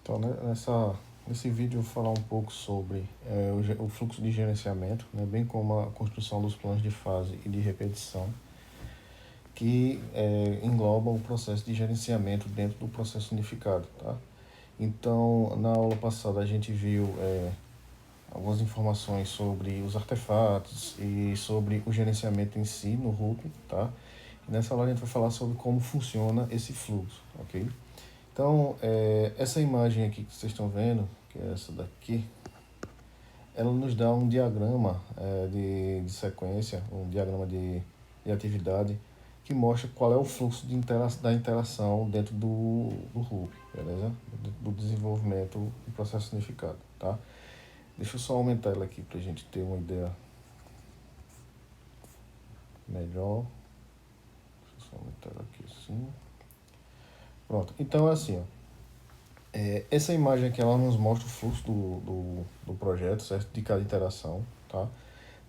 Então, né, nesse vídeo eu vou falar um pouco sobre o fluxo de gerenciamento, né, bem como a construção dos planos de fase e de repetição, que engloba o processo de gerenciamento dentro do processo unificado, tá? Então, na aula passada a gente viu algumas informações sobre os artefatos e sobre o gerenciamento em si no Ruby, tá? E nessa aula a gente vai falar sobre como funciona esse fluxo, ok? Então, essa imagem aqui que vocês estão vendo, que é essa daqui, ela nos dá um diagrama de sequência, um diagrama de atividade, que mostra qual é o fluxo da interação dentro do Ruby, beleza? Do desenvolvimento do processo unificado, tá? Deixa eu só aumentar ela aqui para a gente ter uma ideia melhor. Deixa eu só aumentar ela aqui assim. Pronto, então é assim, ó. Essa imagem aqui, ela nos mostra o fluxo do projeto, certo? De cada interação, tá?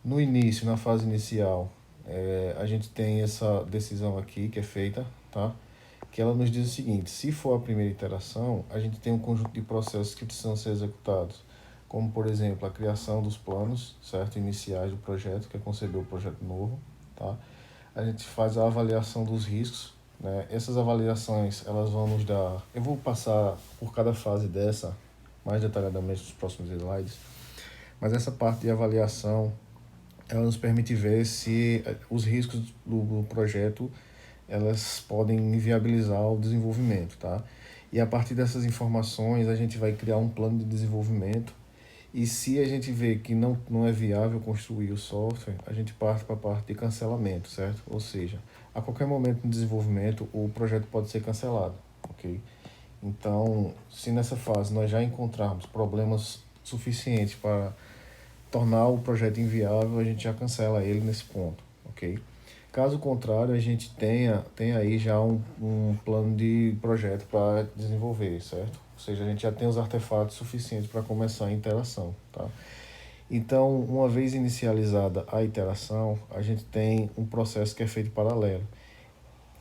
No início, na fase inicial, a gente tem essa decisão aqui que é feita, tá? Que ela nos diz o seguinte: se for a primeira iteração, a gente tem um conjunto de processos que precisam ser executados, como, por exemplo, a criação dos planos, certo? Iniciais do projeto, que é conceber o projeto novo, tá? A gente faz a avaliação dos riscos, né? Essas avaliações, elas vão nos dar... Eu vou passar por cada fase dessa, mais detalhadamente nos próximos slides, mas essa parte de avaliação, ela nos permite ver se os riscos do projeto, elas podem inviabilizar o desenvolvimento, tá? E a partir dessas informações, a gente vai criar um plano de desenvolvimento. E se a gente vê que não é viável construir o software, a gente parte para a parte de cancelamento, certo? Ou seja, a qualquer momento no desenvolvimento, o projeto pode ser cancelado, ok? Então, se nessa fase nós já encontrarmos problemas suficientes para tornar o projeto inviável, a gente já cancela ele nesse ponto, ok? Caso contrário, a gente tenha aí já um plano de projeto para desenvolver, certo? Ou seja, a gente já tem os artefatos suficientes para começar a interação, tá? Então, uma vez inicializada a iteração, a gente tem um processo que é feito paralelo.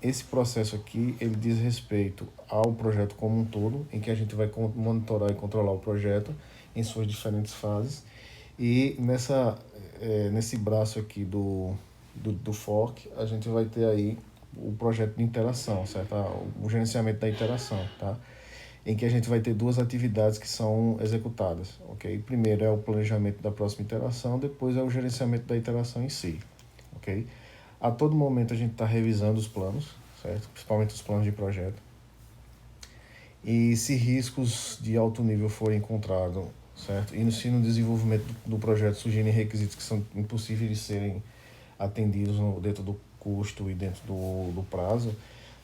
Esse processo aqui, ele diz respeito ao projeto como um todo, em que a gente vai monitorar e controlar o projeto em suas diferentes fases. E nesse braço aqui do fork, a gente vai ter aí o projeto de interação, certo? O gerenciamento da interação, tá? Em que a gente vai ter duas atividades que são executadas, ok? Primeiro é o planejamento da próxima interação, depois é o gerenciamento da interação em si, ok? A todo momento a gente está revisando os planos, certo? Principalmente os planos de projeto. E se riscos de alto nível forem encontrados, certo? E se no desenvolvimento do projeto surgirem requisitos que são impossíveis de serem atendidos dentro do custo e dentro do prazo,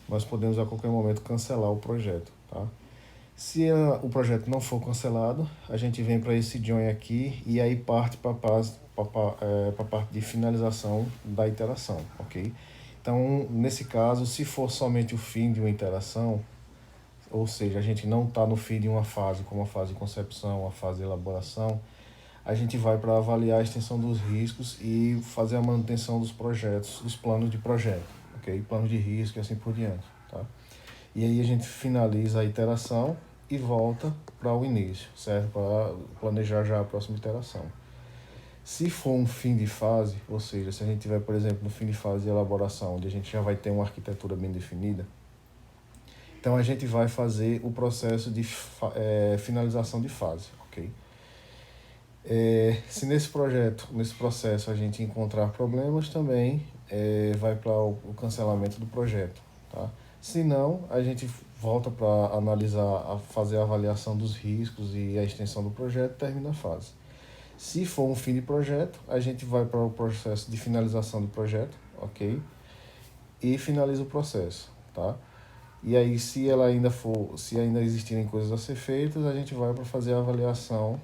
nós podemos a qualquer momento cancelar o projeto, tá? Se o projeto não for cancelado, a gente vem para esse join aqui e aí parte para a parte de finalização da iteração, ok? Então, nesse caso, se for somente o fim de uma interação, ou seja, a gente não está no fim de uma fase, como a fase de concepção, a fase de elaboração, a gente vai para avaliar a extensão dos riscos e fazer a manutenção dos projetos, dos planos de projeto, ok? Planos de risco e assim por diante, tá? E aí a gente finaliza a iteração e volta para o início, certo? Para planejar já a próxima iteração. Se for um fim de fase, ou seja, se a gente tiver, por exemplo, no fim de fase de elaboração, onde a gente já vai ter uma arquitetura bem definida, então a gente vai fazer o processo de finalização de fase, ok? Se nesse processo a gente encontrar problemas, também vai para o cancelamento do projeto, tá? Se não, a gente volta para analisar, fazer a avaliação dos riscos e a extensão do projeto e termina a fase. Se for um fim de projeto, a gente vai para o processo de finalização do projeto, ok? E finaliza o processo, tá? E aí, se ainda existirem coisas a ser feitas, a gente vai para fazer a avaliação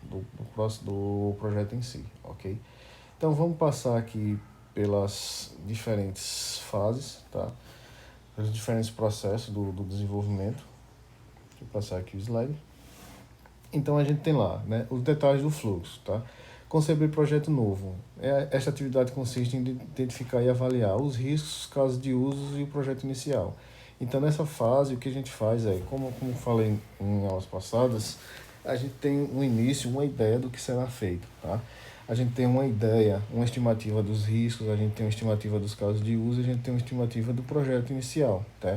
do projeto em si, ok? Então, vamos passar aqui pelas diferentes fases, tá? Pelos diferentes processos do desenvolvimento. Deixa eu passar aqui o slide. Então, a gente tem lá, né, os detalhes do fluxo, tá? Conceber projeto novo. Esta atividade consiste em identificar e avaliar os riscos, casos de uso e o projeto inicial. Então, nessa fase, o que a gente faz é, como falei em aulas passadas, a gente tem um início, uma ideia do que será feito, tá? A gente tem uma ideia, uma estimativa dos riscos, a gente tem uma estimativa dos casos de uso, a gente tem uma estimativa do projeto inicial, tá?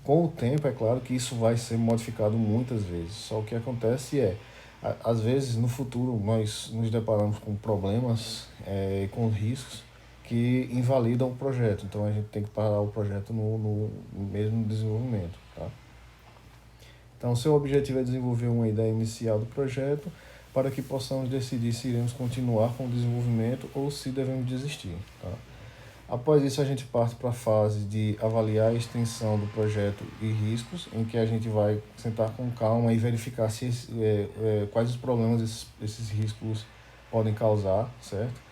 Com o tempo, é claro que isso vai ser modificado muitas vezes, só o que acontece é, às vezes, no futuro, nós nos deparamos com problemas, com riscos que invalidam o projeto, então a gente tem que parar o projeto no mesmo desenvolvimento, tá? Então, seu objetivo é desenvolver uma ideia inicial do projeto para que possamos decidir se iremos continuar com o desenvolvimento ou se devemos desistir, tá? Após isso, a gente parte para a fase de avaliar a extensão do projeto e riscos, em que a gente vai sentar com calma e verificar quais os problemas esses riscos podem causar, certo?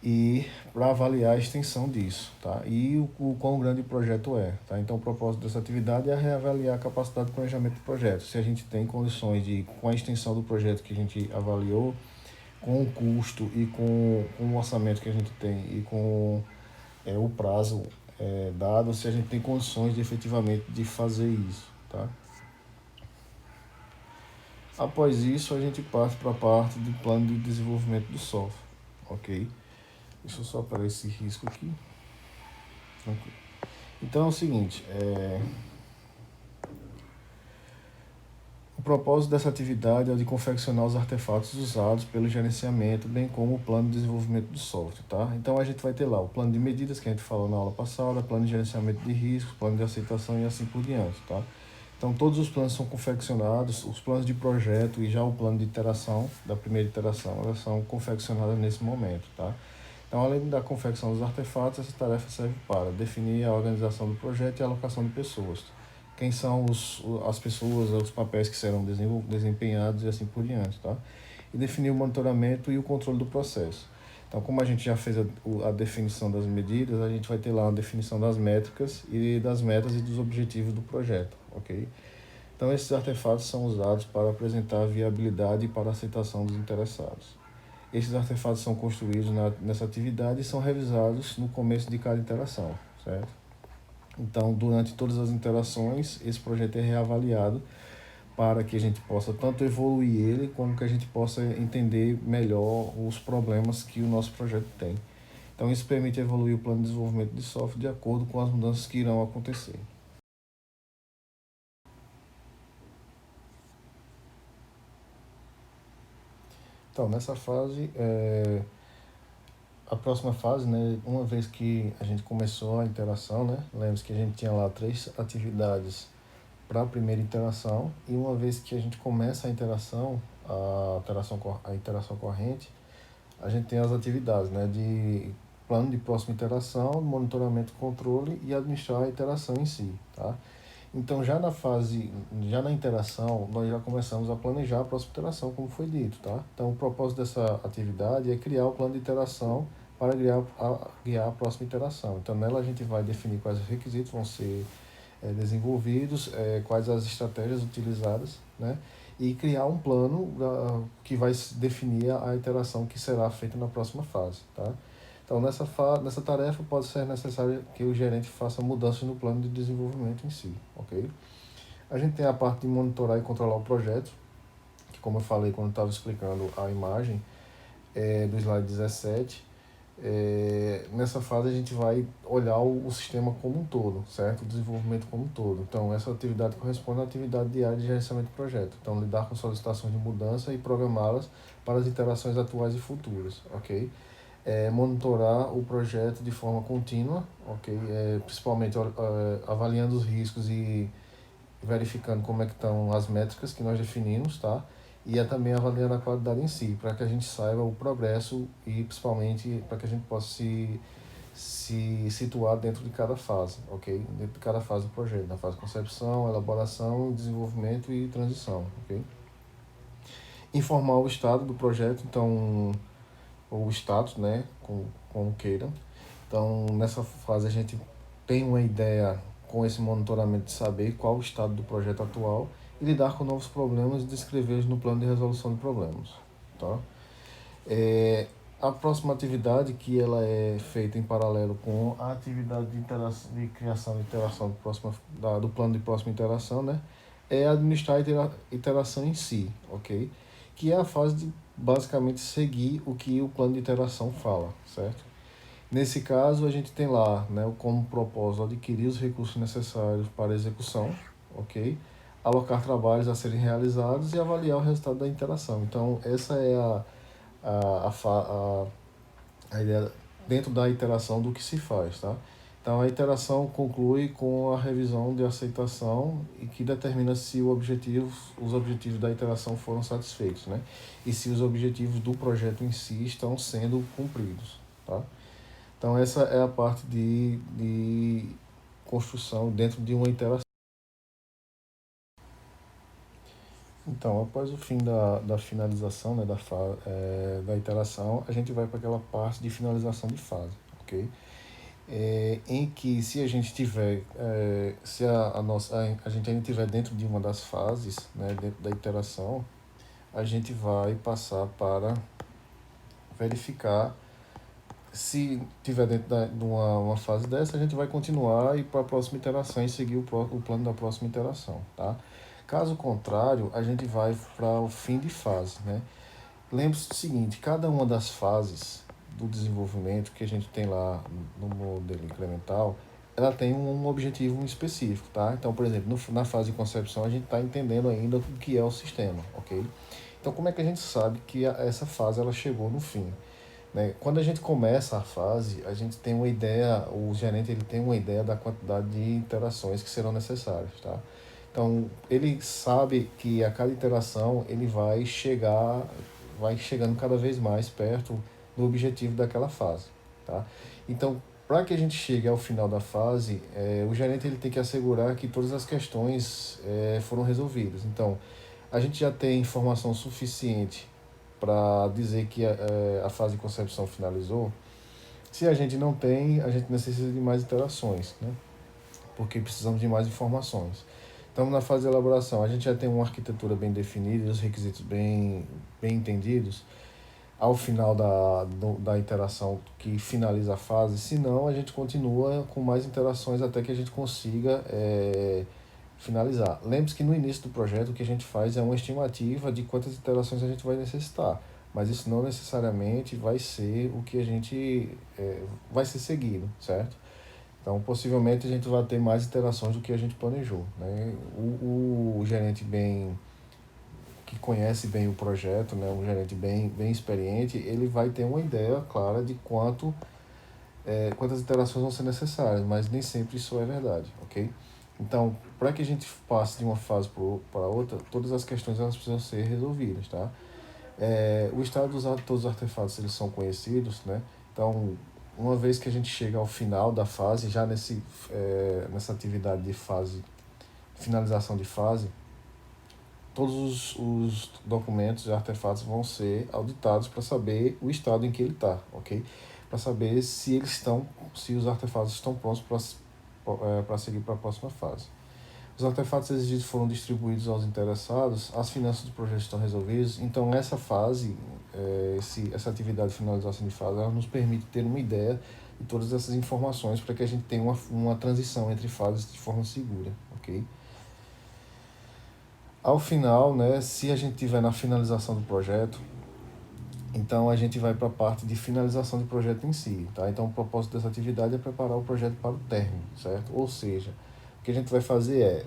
E para avaliar a extensão disso, tá? E o quão grande o projeto é, tá? Então, o propósito dessa atividade é reavaliar a capacidade de planejamento do projeto. Se a gente tem condições de, com a extensão do projeto que a gente avaliou, com o custo e com o orçamento que a gente tem e com o prazo dado, se a gente tem condições de efetivamente de fazer isso, tá? Após isso, a gente parte para a parte do plano de desenvolvimento do software, ok? Deixa eu só parar esse risco aqui. Tranquilo. Então é o seguinte, o propósito dessa atividade é o de confeccionar os artefatos usados pelo gerenciamento, bem como o plano de desenvolvimento do software, tá? Então a gente vai ter lá o plano de medidas que a gente falou na aula passada, plano de gerenciamento de riscos, plano de aceitação e assim por diante, tá? Então todos os planos são confeccionados, os planos de projeto e já o plano de iteração, da primeira iteração, elas são confeccionadas nesse momento, tá? Então, além da confecção dos artefatos, essa tarefa serve para definir a organização do projeto e a alocação de pessoas. Quem são as pessoas, os papéis que serão desempenhados e assim por diante, tá? E definir o monitoramento e o controle do processo. Então, como a gente já fez a definição das medidas, a gente vai ter lá a definição das métricas e das metas e dos objetivos do projeto, ok? Então, esses artefatos são usados para apresentar a viabilidade e para a aceitação dos interessados. Esses artefatos são construídos nessa atividade e são revisados no começo de cada interação, certo? Então, durante todas as interações, esse projeto é reavaliado para que a gente possa tanto evoluir ele, como que a gente possa entender melhor os problemas que o nosso projeto tem. Então, isso permite evoluir o plano de desenvolvimento de software de acordo com as mudanças que irão acontecer. Então, nessa fase, a próxima fase, né, uma vez que a gente começou a interação, né, lembre-se que a gente tinha lá 3 atividades para a primeira interação, e uma vez que a gente começa a interação corrente, a gente tem as atividades, né, de plano de próxima interação, monitoramento, controle e administrar a interação em si, tá? Então, já na interação, nós já começamos a planejar a próxima interação, como foi dito, tá? Então, o propósito dessa atividade é criar o plano de interação para guiar a próxima interação. Então, nela a gente vai definir quais os requisitos vão ser desenvolvidos, quais as estratégias utilizadas, né? E criar um plano que vai definir a interação que será feita na próxima fase, tá? Então, nessa tarefa pode ser necessário que o gerente faça mudanças no plano de desenvolvimento em si, ok? A gente tem a parte de monitorar e controlar o projeto, que como eu falei quando estava explicando a imagem do slide 17, nessa fase a gente vai olhar o sistema como um todo, certo? O desenvolvimento como um todo. Então, essa atividade corresponde à atividade diária de gerenciamento de projeto. Então, lidar com solicitações de mudança e programá-las para as interações atuais e futuras, ok? Monitorar o projeto de forma contínua, ok? Principalmente avaliando os riscos e verificando como é que estão as métricas que nós definimos, tá? E também avaliando a qualidade em si, para que a gente saiba o progresso e principalmente para que a gente possa se situar dentro de cada fase, ok? Dentro de cada fase do projeto, na fase de concepção, elaboração, desenvolvimento e transição, ok? Informar o estado do projeto, então, ou o status, né, como queiram. Então, nessa fase a gente tem uma ideia com esse monitoramento de saber qual o estado do projeto atual e lidar com novos problemas e descrevê-los no plano de resolução de problemas, tá? A próxima atividade, que ela é feita em paralelo com a atividade de criação de interação do plano de próxima interação, né? É administrar a interação em si, ok? Que é a fase de basicamente seguir o que o plano de interação fala, certo? Nesse caso, a gente tem lá, né, como propósito adquirir os recursos necessários para a execução, ok? Alocar trabalhos a serem realizados e avaliar o resultado da interação. Então, essa é a, a, fa- a ideia dentro da iteração do que se faz, tá? Então, a iteração conclui com a revisão de aceitação e que determina se os objetivos da iteração foram satisfeitos, né? E se os objetivos do projeto em si estão sendo cumpridos, tá? Então, essa é a parte de construção dentro de uma interação. Então, após o fim da finalização, né, da iteração, a gente vai para aquela parte de finalização de fase, ok? Em que se a gente tiver, se a gente ainda estiver dentro de uma das fases, né, dentro da iteração, a gente vai passar para verificar se tiver dentro de uma fase dessa, a gente vai continuar e ir para a próxima iteração e seguir o plano da próxima iteração, tá? Caso contrário, a gente vai para o fim de fase, né? Lembre-se do seguinte, cada uma das fases do desenvolvimento que a gente tem lá no modelo incremental, ela tem um objetivo específico, tá? Então, por exemplo, na fase de concepção, a gente está entendendo ainda o que é o sistema, ok? Então, como é que a gente sabe que essa fase ela chegou no fim? Né? Quando a gente começa a fase, a gente tem uma ideia, o gerente ele tem uma ideia da quantidade de interações que serão necessárias, tá? Então, ele sabe que a cada interação ele vai chegando cada vez mais perto do objetivo daquela fase, tá? Então, para que a gente chegue ao final da fase, o gerente ele tem que assegurar que todas as questões foram resolvidas. Então, a gente já tem informação suficiente para dizer que a fase de concepção finalizou. Se a gente não tem, a gente necessita de mais interações, né? Porque precisamos de mais informações. Estamos na fase de elaboração, a gente já tem uma arquitetura bem definida, os requisitos bem entendidos ao final da interação que finaliza a fase, senão a gente continua com mais interações até que a gente consiga finalizar. Lembre-se que no início do projeto o que a gente faz é uma estimativa de quantas interações a gente vai necessitar, mas isso não necessariamente vai ser o que a gente vai ser seguido, certo? Então, possivelmente a gente vai ter mais interações do que a gente planejou, né? O gerente que conhece bem o projeto, né, um gerente bem experiente, ele vai ter uma ideia clara de quantas interações vão ser necessárias, mas nem sempre isso é verdade, ok? Então, para que a gente passe de uma fase para outra, todas as questões elas precisam ser resolvidas, tá? O estado todos os artefatos eles são conhecidos, né? Então, uma vez que a gente chega ao final da fase, já nessa atividade de fase, finalização de fase, todos os documentos e artefatos vão ser auditados para saber o estado em que ele está, ok? Para saber se os artefatos estão prontos para seguir para a próxima fase. Os artefatos exigidos foram distribuídos aos interessados, as finanças do projeto estão resolvidas, então essa fase, essa atividade de finalização de fase, ela nos permite ter uma ideia de todas essas informações para que a gente tenha uma transição entre fases de forma segura, ok? Ao final, né, se a gente tiver na finalização do projeto, então a gente vai para a parte de finalização do projeto em si, tá? Então o propósito dessa atividade é preparar o projeto para o término, certo? Ou seja, o que a gente vai fazer é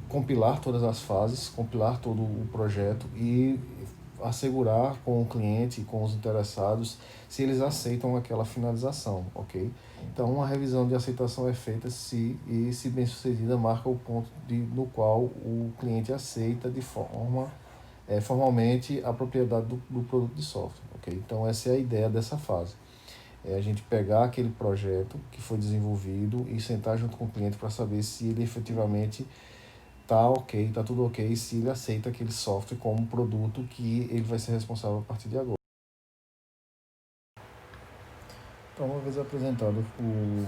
compilar todas as fases, compilar todo o projeto e assegurar com o cliente, com os interessados, se eles aceitam aquela finalização, ok? Então, uma revisão de aceitação é feita se bem sucedida, marca o ponto no qual o cliente aceita formalmente a propriedade do produto de software, ok? Então, essa é a ideia dessa fase. É a gente pegar aquele projeto que foi desenvolvido e sentar junto com o cliente para saber se ele efetivamente tá ok, tá tudo ok, se ele aceita aquele software como produto que ele vai ser responsável a partir de agora. Então, uma vez apresentado o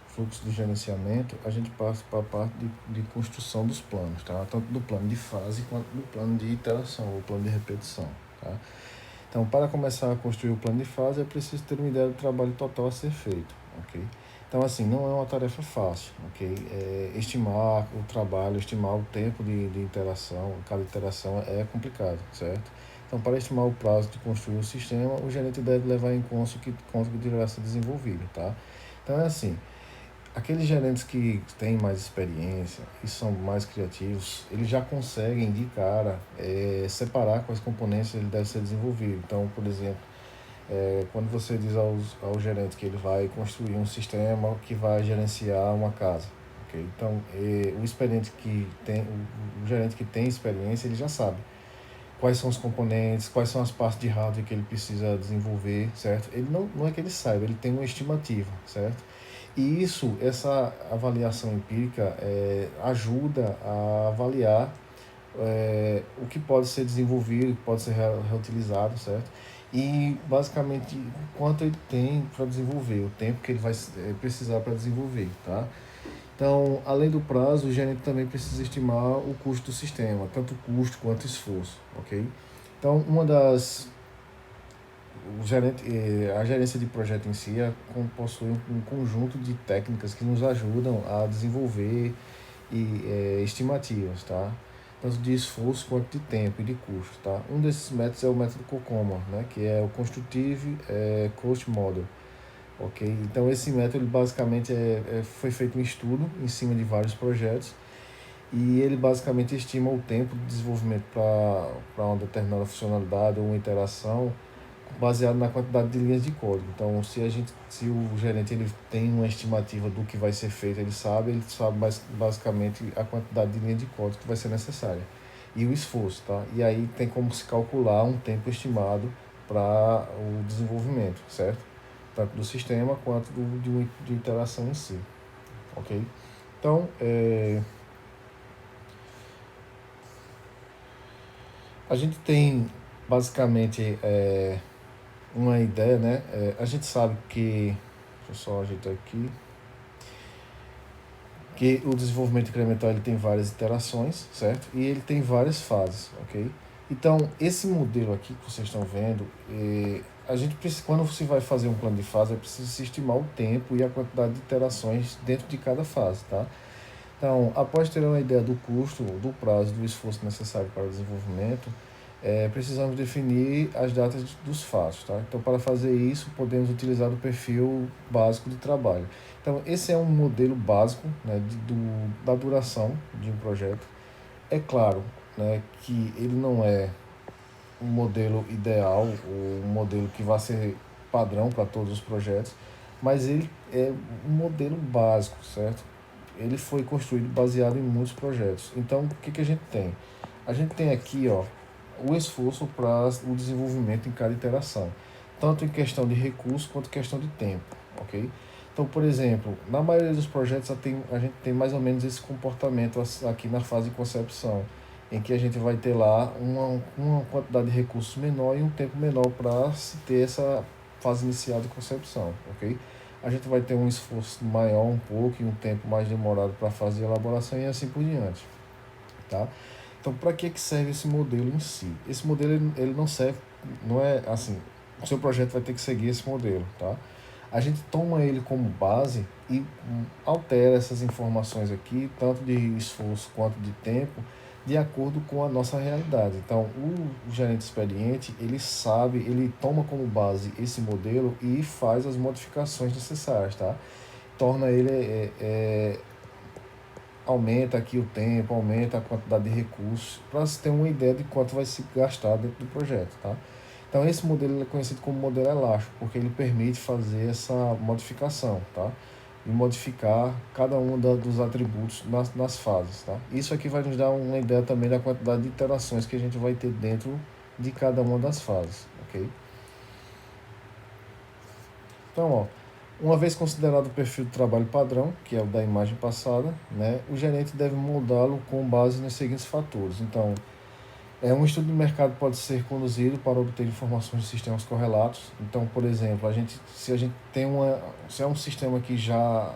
fluxo de gerenciamento, a gente passa para a parte de construção dos planos, tá? Tanto do plano de fase quanto do plano de iteração, ou plano de repetição, tá? Então, para começar a construir o plano de fase, é preciso ter uma ideia do trabalho total a ser feito, ok? Então, assim, não é uma tarefa fácil, ok? Estimar o trabalho, estimar o tempo de interação, cada interação é complicado, certo? Então, para estimar o prazo de construir o sistema, o gerente deve levar em conta o que deverá ser desenvolvido, tá? Então, é assim, aqueles gerentes que têm mais experiência e são mais criativos, eles já conseguem de cara separar quais componentes ele deve ser desenvolvido. Então, por exemplo, quando você diz ao gerente que ele vai construir um sistema que vai gerenciar uma casa, ok? Então, o experiente que tem, o gerente que tem experiência, ele já sabe quais são os componentes, quais são as partes de hardware que ele precisa desenvolver, certo? Ele não é que ele saiba, ele tem uma estimativa, certo? E isso, essa avaliação empírica ajuda a avaliar o que pode ser desenvolvido, o que pode ser reutilizado, certo? E basicamente quanto ele tem para desenvolver, o tempo que ele vai precisar para desenvolver, tá? Então, além do prazo, o gerente também precisa estimar o custo do sistema, tanto custo quanto esforço, ok? Então, a gerência de projeto em si possui um conjunto de técnicas que nos ajudam a desenvolver estimativas, tá? Tanto de esforço quanto de tempo e de custo, tá? Um desses métodos é o método COCOMA, né? Que é o Constructive Cost Model, ok? Então esse método basicamente foi feito um estudo em cima de vários projetos e ele basicamente estima o tempo de desenvolvimento para uma determinada funcionalidade ou uma interação baseado na quantidade de linhas de código. Então, se o gerente ele tem uma estimativa do que vai ser feito, ele sabe basicamente a quantidade de linhas de código que vai ser necessária e o esforço, tá? E aí tem como se calcular um tempo estimado para o desenvolvimento, certo? Tanto do sistema quanto de interação em si, ok? Então, a gente tem basicamente uma ideia, né? A gente sabe que, deixa eu só ajeitar aqui, que o desenvolvimento incremental ele tem várias iterações, certo? E ele tem várias fases, ok? Então, esse modelo aqui que vocês estão vendo, a gente precisa, quando se vai fazer um plano de fase, é preciso se estimar o tempo e a quantidade de iterações dentro de cada fase, tá? Então, após ter uma ideia do custo, do prazo, do esforço necessário para o desenvolvimento, precisamos definir as datas dos fatos, tá? Então, para fazer isso, podemos utilizar o perfil básico de trabalho. Então, esse é um modelo básico, né, da duração de um projeto. É claro, né, que ele não é um modelo ideal, ou um modelo que vai ser padrão para todos os projetos, mas ele é um modelo básico, certo? Ele foi construído baseado em muitos projetos. Então, o que a gente tem? A gente tem aqui, ó, o esforço para o desenvolvimento em cada interação, tanto em questão de recurso quanto em questão de tempo, ok? Então, por exemplo, na maioria dos projetos a gente tem mais ou menos esse comportamento aqui na fase de concepção, em que a gente vai ter lá uma quantidade de recursos menor e um tempo menor para se ter essa fase inicial de concepção, ok? A gente vai ter um esforço maior um pouco e um tempo mais demorado para a fase de elaboração e assim por diante, tá? Então, para que serve esse modelo em si? Esse modelo ele não serve, não é assim, o seu projeto vai ter que seguir esse modelo, tá? A gente toma ele como base e altera essas informações aqui, tanto de esforço quanto de tempo, de acordo com a nossa realidade. Então, o gerente experiente, ele sabe, ele toma como base esse modelo e faz as modificações necessárias, tá? Torna ele aumenta aqui o tempo, aumenta a quantidade de recursos, para se ter uma ideia de quanto vai se gastar dentro do projeto, tá? Então esse modelo é conhecido como modelo elástico, porque ele permite fazer essa modificação, tá? E modificar cada um dos atributos nas fases, tá? Isso aqui vai nos dar uma ideia também da quantidade de iterações que a gente vai ter dentro de cada uma das fases, ok? Então, ó, uma vez considerado o perfil de trabalho padrão, que é o da imagem passada, né, o gerente deve moldá-lo com base nos seguintes fatores. Então, Um estudo de mercado pode ser conduzido para obter informações de sistemas correlatos. Então, por exemplo, se a gente tem se é um sistema que já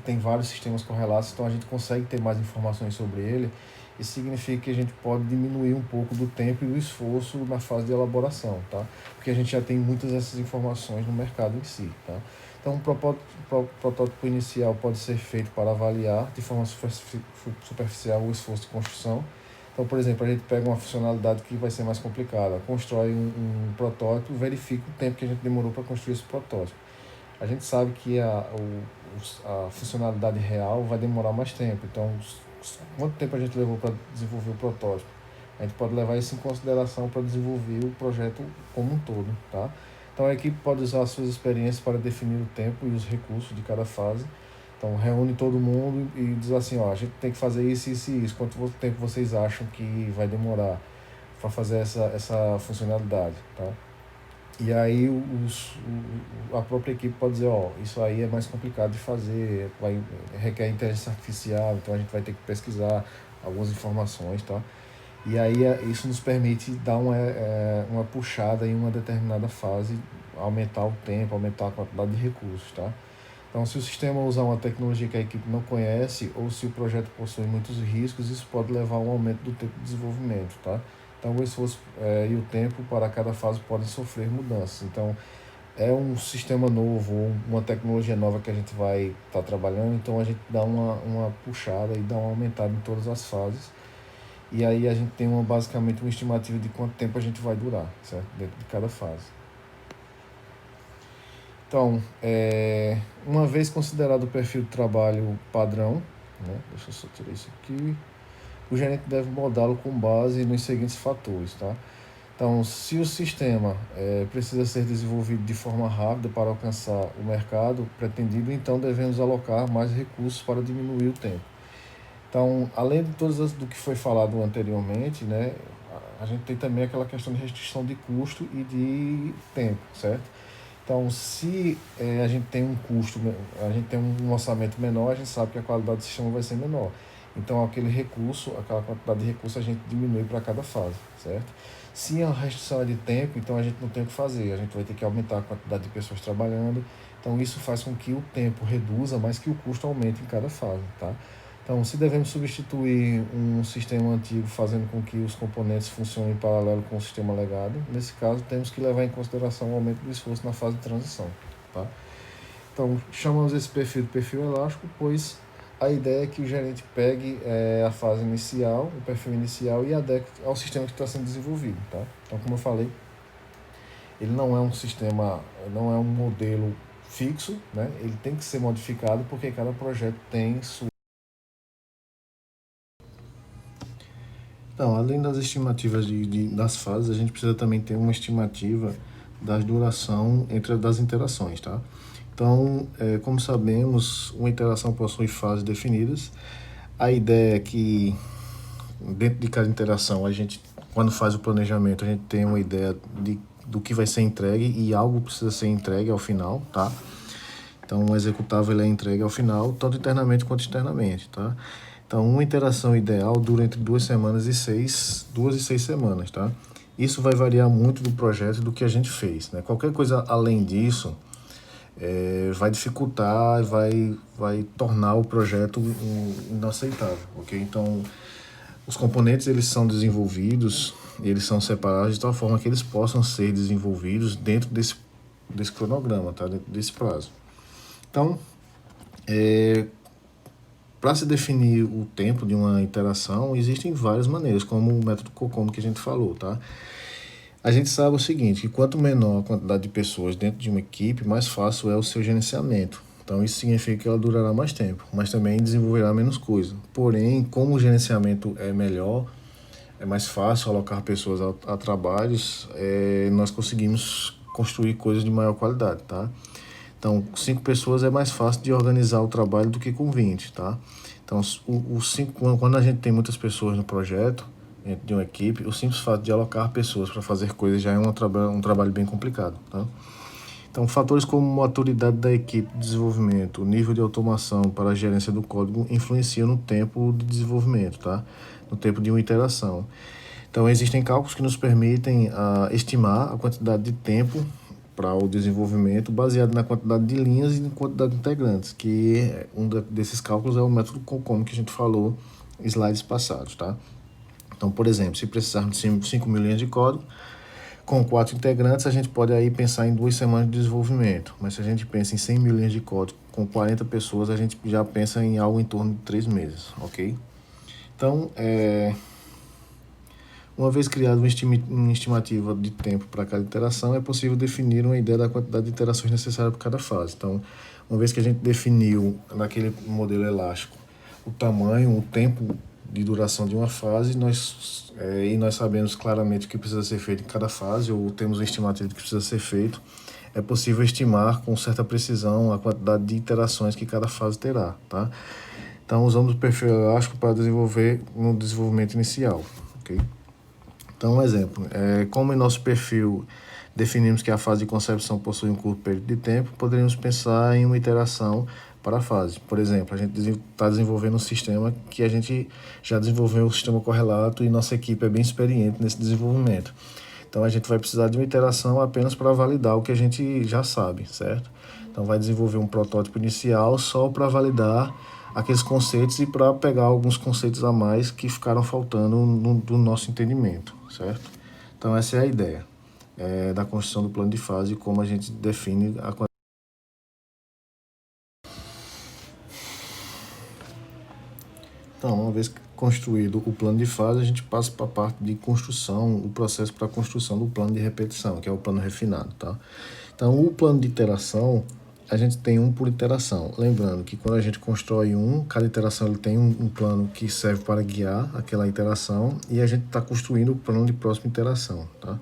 tem vários sistemas correlatos, então a gente consegue ter mais informações sobre ele. Isso significa que a gente pode diminuir um pouco do tempo e do esforço na fase de elaboração, tá? Porque a gente já tem muitas dessas informações no mercado em si, tá? Então, protótipo inicial pode ser feito para avaliar de forma superficial o esforço de construção. Então, por exemplo, a gente pega uma funcionalidade que vai ser mais complicada, constrói um protótipo, verifica o tempo que a gente demorou para construir esse protótipo. A gente sabe que a funcionalidade real vai demorar mais tempo, então quanto tempo a gente levou para desenvolver o protótipo? A gente pode levar isso em consideração para desenvolver o projeto como um todo, tá? Então a equipe pode usar as suas experiências para definir o tempo e os recursos de cada fase. Então reúne todo mundo e diz assim, ó, a gente tem que fazer isso, isso e isso. Quanto tempo vocês acham que vai demorar para fazer essa funcionalidade, tá? E aí a própria equipe pode dizer, ó, isso aí é mais complicado de fazer, requer inteligência artificial, então a gente vai ter que pesquisar algumas informações, tá? E aí isso nos permite dar uma puxada em uma determinada fase, aumentar o tempo, aumentar a quantidade de recursos, tá? Então, se o sistema usar uma tecnologia que a equipe não conhece ou se o projeto possui muitos riscos, isso pode levar a um aumento do tempo de desenvolvimento, tá? Então, o esforço e o tempo para cada fase podem sofrer mudanças. Então, é um sistema novo, uma tecnologia nova que a gente vai estar trabalhando, então a gente dá uma puxada e dá uma aumentada em todas as fases. E aí a gente tem basicamente uma estimativa de quanto tempo a gente vai durar, certo? Dentro de cada fase. Então, uma vez considerado o perfil de trabalho padrão, né? Deixa eu só tirar isso aqui. O gerente deve moldá-lo com base nos seguintes fatores, tá? Então, se o sistema precisa ser desenvolvido de forma rápida para alcançar o mercado pretendido, então devemos alocar mais recursos para diminuir o tempo. Então, além de do que foi falado anteriormente, né, a gente tem também aquela questão de restrição de custo e de tempo, certo? Então, se a gente tem um custo, a gente tem um orçamento menor, a gente sabe que a qualidade do sistema vai ser menor. Então, aquela quantidade de recurso a gente diminui para cada fase, certo? Se a restrição é de tempo, então a gente não tem o que fazer, a gente vai ter que aumentar a quantidade de pessoas trabalhando. Então, isso faz com que o tempo reduza, mas que o custo aumente em cada fase, tá? Então, se devemos substituir um sistema antigo fazendo com que os componentes funcionem em paralelo com o sistema legado, nesse caso temos que levar em consideração o aumento do esforço na fase de transição, tá? Então, chamamos esse perfil de perfil elástico, pois a ideia é que o gerente pegue a fase inicial, o perfil inicial e adeque ao sistema que está sendo desenvolvido, tá? Então, como eu falei, ele não é um sistema, não é um modelo fixo, né? Ele tem que ser modificado porque cada projeto tem sua. Então, além das estimativas das fases, a gente precisa também ter uma estimativa da duração das interações, tá? Então, como sabemos, uma interação possui fases definidas. A ideia é que dentro de cada interação, quando faz o planejamento, a gente tem uma ideia do que vai ser entregue e algo precisa ser entregue ao final, tá? Então, o executável ele é entregue ao final, tanto internamente quanto externamente, tá? Então, uma interação ideal dura entre 2 e 6 semanas, tá? Isso vai variar muito do projeto e do que a gente fez, né? Qualquer coisa além disso vai dificultar, vai tornar o projeto inaceitável, ok? Então, os componentes eles são desenvolvidos, eles são separados de tal forma que eles possam ser desenvolvidos dentro desse cronograma, tá? Dentro desse prazo. Então, para se definir o tempo de uma interação, existem várias maneiras, como o método COCOMO que a gente falou, tá? A gente sabe o seguinte, que quanto menor a quantidade de pessoas dentro de uma equipe, mais fácil é o seu gerenciamento. Então, isso significa que ela durará mais tempo, mas também desenvolverá menos coisa. Porém, como o gerenciamento é melhor, é mais fácil alocar pessoas a trabalhos, nós conseguimos construir coisas de maior qualidade, tá? Então, 5 pessoas é mais fácil de organizar o trabalho do que com 20, tá? Então, quando a gente tem muitas pessoas no projeto, dentro de uma equipe, o simples fato de alocar pessoas para fazer coisas já é um trabalho bem complicado, tá? Então, fatores como a maturidade da equipe de desenvolvimento, o nível de automação para a gerência do código influenciam no tempo de desenvolvimento, tá? No tempo de uma interação. Então, existem cálculos que nos permitem estimar a quantidade de tempo para o desenvolvimento baseado na quantidade de linhas e na quantidade de integrantes, que desses cálculos é o método COCOM que a gente falou em slides passados, tá? Então, por exemplo, se precisarmos de 5 mil linhas de código, com 4 integrantes, a gente pode aí pensar em 2 semanas de desenvolvimento. Mas se a gente pensa em 100 mil linhas de código com 40 pessoas, a gente já pensa em algo em torno de 3 meses, ok? Então, uma vez criada uma estimativa de tempo para cada iteração, é possível definir uma ideia da quantidade de iterações necessárias para cada fase. Então, uma vez que a gente definiu naquele modelo elástico o tamanho, o tempo de duração de uma fase, e nós sabemos claramente o que precisa ser feito em cada fase, ou temos uma estimativa do que precisa ser feito, é possível estimar com certa precisão a quantidade de iterações que cada fase terá, tá? Então, usamos o perfil elástico para desenvolver no desenvolvimento inicial, ok? Então, um exemplo, como em nosso perfil definimos que a fase de concepção possui um curto período de tempo, poderíamos pensar em uma iteração para a fase. Por exemplo, a gente está desenvolvendo um sistema que a gente já desenvolveu um sistema correlato e nossa equipe é bem experiente nesse desenvolvimento. Então, a gente vai precisar de uma iteração apenas para validar o que a gente já sabe, certo? Então, vai desenvolver um protótipo inicial só para validar aqueles conceitos e para pegar alguns conceitos a mais que ficaram faltando do nosso entendimento, certo? Então, essa é a ideia da construção do plano de fase e como a gente define a quantidade. Então, uma vez construído o plano de fase, a gente passa para a parte de construção, o processo para a construção do plano de repetição, que é o plano refinado, tá? Então, o plano de iteração, a gente tem um por iteração. Lembrando que quando a gente constrói cada iteração ele tem um plano que serve para guiar aquela iteração e a gente está construindo o plano de próxima iteração, tá?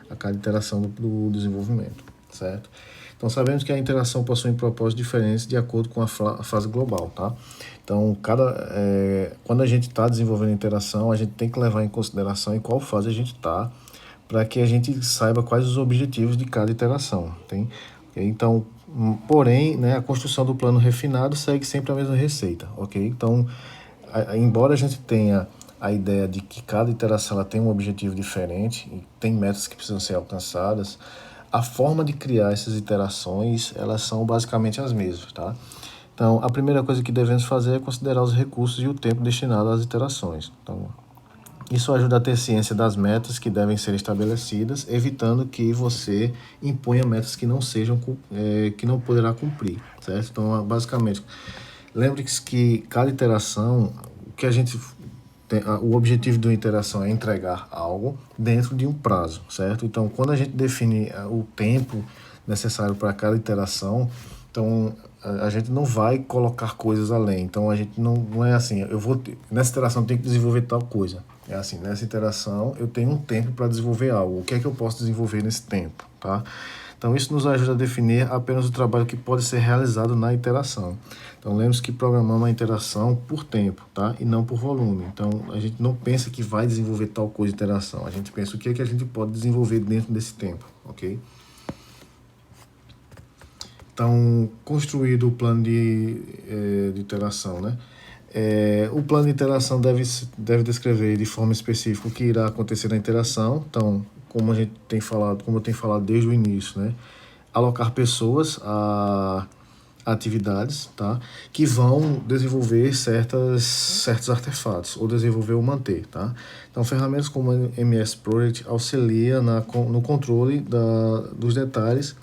A cada iteração do desenvolvimento, certo? Então, sabemos que a interação possui propósitos diferentes de acordo com a fase global, tá? Então, quando a gente está desenvolvendo a interação, a gente tem que levar em consideração em qual fase a gente está, para que a gente saiba quais os objetivos de cada iteração, tem? Então, porém, né, a construção do plano refinado segue sempre a mesma receita, ok? Então, embora a gente tenha a ideia de que cada iteração ela tem um objetivo diferente e tem metas que precisam ser alcançadas, a forma de criar essas iterações, elas são basicamente as mesmas, tá? Então, a primeira coisa que devemos fazer é considerar os recursos e o tempo destinado às iterações. Então, isso ajuda a ter ciência das metas que devem ser estabelecidas, evitando que você imponha metas que não sejam, que não poderá cumprir, certo? Então, basicamente, lembre-se que cada iteração, o objetivo de uma interação é entregar algo dentro de um prazo, certo? Então, quando a gente define o tempo necessário para cada iteração, então a gente não vai colocar coisas além. Então, a gente não é assim, nessa iteração eu tenho que desenvolver tal coisa. É assim, nessa iteração eu tenho um tempo para desenvolver algo. O que é que eu posso desenvolver nesse tempo, tá? Então, isso nos ajuda a definir apenas o trabalho que pode ser realizado na iteração. Então, lembre-se que programamos a interação por tempo, tá? E não por volume. Então, a gente não pensa que vai desenvolver tal coisa de interação. A gente pensa o que é que a gente pode desenvolver dentro desse tempo, ok? Então, construído o plano de iteração, né? O plano de interação deve descrever de forma específica o que irá acontecer na interação. Então, como eu tenho falado desde o início, né? Alocar pessoas a atividades, tá? Que vão desenvolver certos artefatos ou desenvolver ou manter, tá? Então, ferramentas como o MS Project auxilia no controle dos detalhes,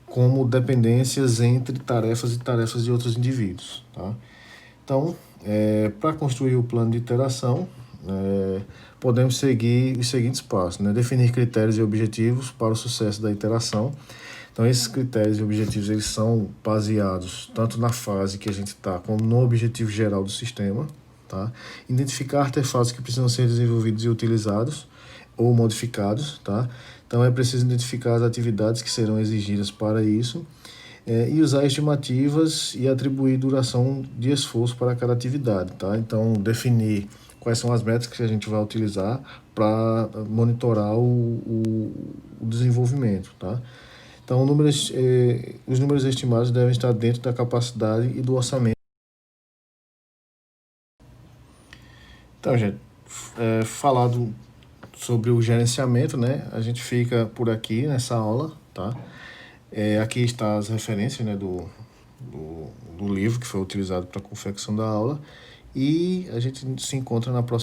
como dependências entre tarefas e tarefas de outros indivíduos, tá? Então, para construir o plano de iteração, podemos seguir os seguintes passos, né? Definir critérios e objetivos para o sucesso da iteração. Então, esses critérios e objetivos eles são baseados tanto na fase que a gente está, como no objetivo geral do sistema, tá? Identificar artefatos que precisam ser desenvolvidos e utilizados ou modificados, tá? Então, é preciso identificar as atividades que serão exigidas para isso, e usar estimativas e atribuir duração de esforço para cada atividade, tá? Então, definir quais são as métricas que a gente vai utilizar para monitorar o desenvolvimento, tá? Então, os números estimados devem estar dentro da capacidade e do orçamento. Então, gente, falado sobre o gerenciamento, né? A gente fica por aqui nessa aula, tá? Aqui está as referências, né, do livro que foi utilizado para a confecção da aula, e a gente se encontra na próxima